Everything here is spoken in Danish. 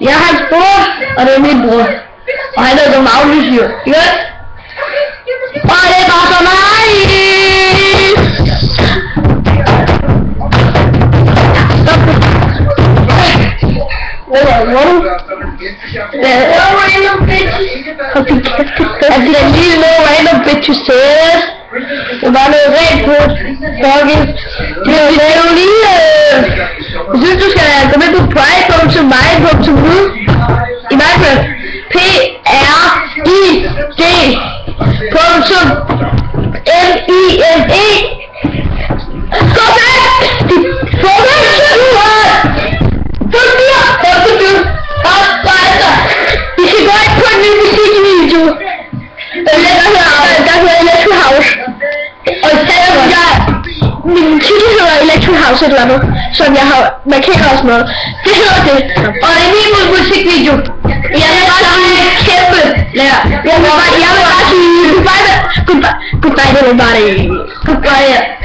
Jeg har et bror, og det er min bror. Og han er den aflysfyr. Ja. Og det er bare så nice! Stop det. Hvad er det er lige noget random bitches says. Det var noget rent på fucking. Det er jo lige jeg synes du skal gå med på pride.mig.nu i Minecraft PRID.MINE. Gå væk! Få væk! Vi skal gå ind på en ny musikvideo. Der hedder Electro House. Og min titel hedder Electro House et eller andet, som jeg har markeret og sådan noget. Det hedder det. Og det er en ny musikvideo. Jeg vil bare sige kæmpe. Jeg vil bare sige goodbye everybody. Goodbye.